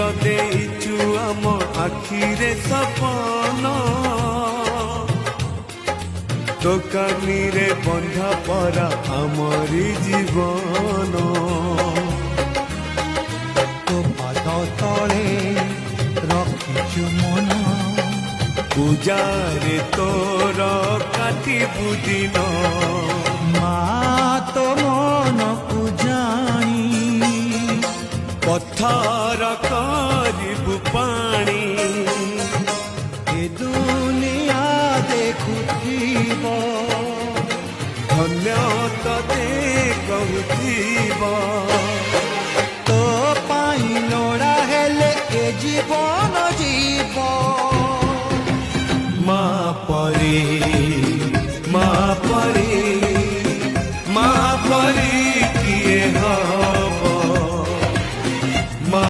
ତ ଦେଇଛୁ ଆମ ଆଖିରେ ସପନ ଦୋକାନୀରେ ବନ୍ଧା ପରା ଆମରି ଜୀବନ ତୋ ପାଦ ତଳେ ରଖିଛୁ ମନ ପୂଜାରେ ତୋର କାଟିବୁ ଦିନ ମା ତୋ ମନକୁ ଜାଣି ପଥର କରିବୁ ପାଣି ଏ ଦୁନିଆ ଦେଖୁଥିବ ଧନ୍ୟ ତତେ କହୁଥିବ